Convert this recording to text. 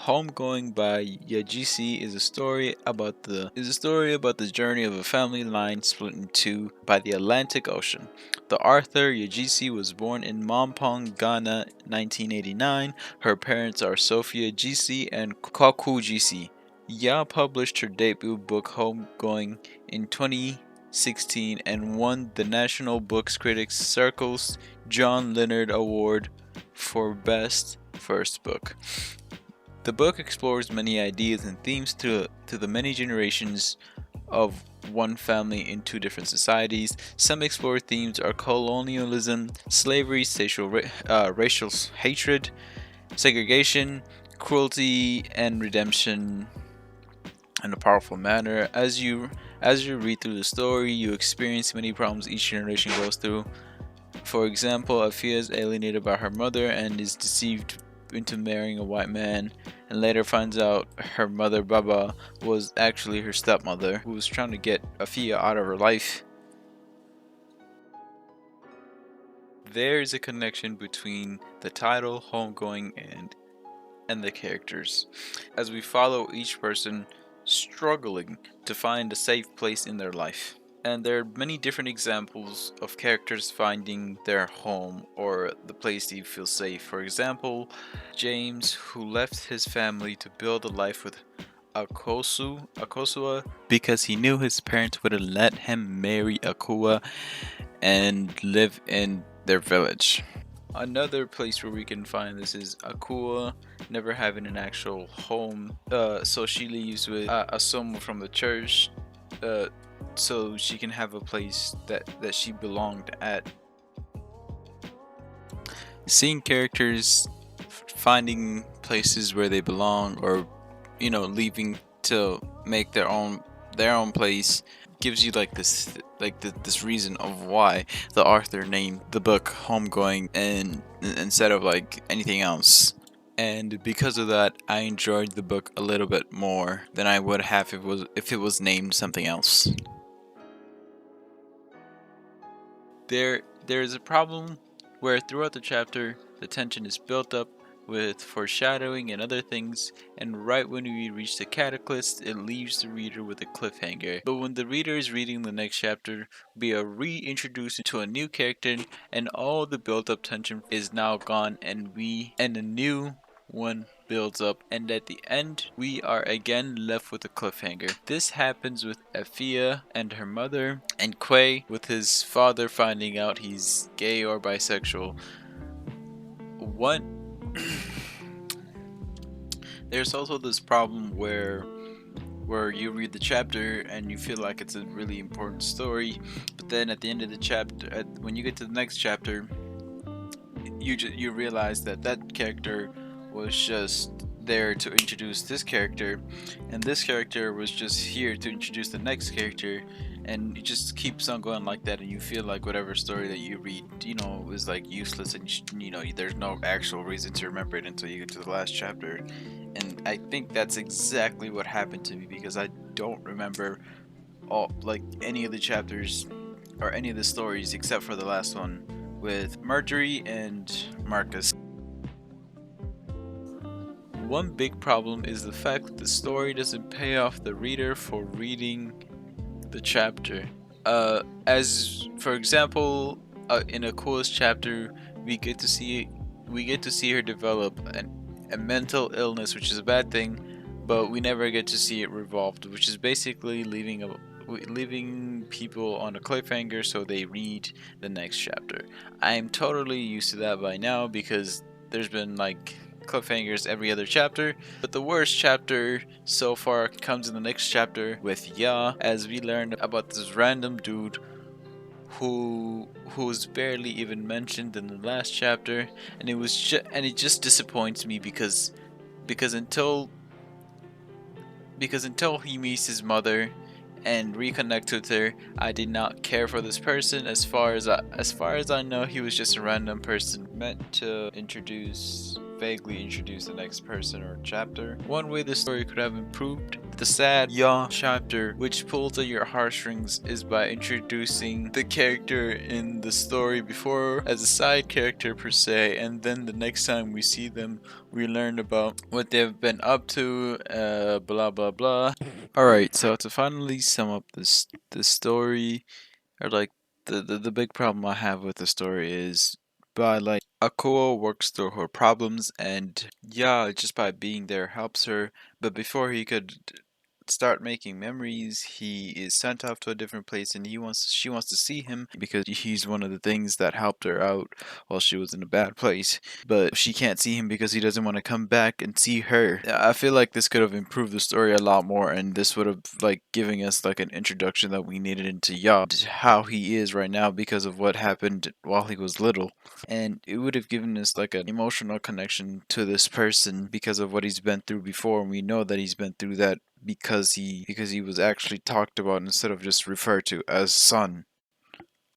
Homegoing by Yajisi is a story about the journey of a family line split in two by the Atlantic Ocean. The author Yajisi was born in Mampong, Ghana, 1989. Her parents are Sophia Gisi and Kwaku Gisi. Ya published her debut book Homegoing in 2016 and won the National Books Critics Circle's John Leonard Award for Best First Book. The book explores many ideas and themes to the many generations of one family in two different societies. Some explored themes are colonialism, slavery, racial hatred, segregation, cruelty, and redemption in a powerful manner. As you read through the story, you experience many problems each generation goes through. For example, Afia is alienated by her mother and is deceived into marrying a white man, and later finds out her mother Baba was actually her stepmother who was trying to get Afia out of her life. There is a connection between the title Homegoing and the characters, as we follow each person struggling to find a safe place in their life. And there are many different examples of characters finding their home or the place they feel safe. For example, James, who left his family to build a life with Akosua, because he knew his parents wouldn't let him marry Akua and live in their village. Another place where we can find this is Akua never having an actual home, so she leaves with Asomo from the church, so she can have a place that she belonged at. Seeing characters finding places where they belong, or leaving to make their own place, gives you this reason of why the author named the book Homegoing and instead of anything else. And because of that, I enjoyed the book a little bit more than I would have if it was named something else. There is a problem where throughout the chapter the tension is built up with foreshadowing and other things, and right when we reach the cataclysm, it leaves the reader with a cliffhanger. But when the reader is reading the next chapter, we are reintroduced to a new character, and all the built-up tension is now gone, and a new one builds up, and at the end we are again left with a cliffhanger. This happens with Afia and her mother, and Quay with his father finding out he's gay or bisexual. There's also this problem where you read the chapter and you feel like it's a really important story, but then at the end of the chapter, when you get to the next chapter, you realize that character was just there to introduce this character, and this character was just here to introduce the next character, and it just keeps on going like that, and you feel like whatever story that you read is useless, and there's no actual reason to remember it until you get to the last chapter. And I think that's exactly what happened to me, because I don't remember any of the chapters or any of the stories except for the last one with Marjorie and Marcus. One big problem is the fact that the story doesn't pay off the reader for reading the chapter. As for example, in Akua's chapter, we get to see her develop a mental illness, which is a bad thing, but we never get to see it revolved, which is basically leaving people on a cliffhanger so they read the next chapter. I am totally used to that by now, because there's been cliffhangers every other chapter, but the worst chapter so far comes in the next chapter with Ya, as we learn about this random dude who's barely even mentioned in the last chapter, and it just disappoints me because until he meets his mother and reconnects with her, I did not care for this person. As far as I know, he was just a random person meant to introduce vaguely introduce the next person or chapter. One way the story could have improved the sad Ya chapter, which pulls at your heartstrings, is by introducing the character in the story before as a side character per se, and then the next time we see them, we learn about what they've been up to, blah blah blah. Alright, so to finally sum up this story, or like the big problem I have with the story is by like Akua works through her problems and yeah, just by being there helps her, but before he could start making memories, he is sent off to a different place and she wants to see him because he's one of the things that helped her out while she was in a bad place. But she can't see him because he doesn't want to come back and see her. I feel like this could have improved the story a lot more, and this would have like giving us like an introduction that we needed into Yob, how he is right now because of what happened while he was little. And it would have given us like an emotional connection to this person because of what he's been through before, and we know that he's been through that because he was actually talked about instead of just referred to as son.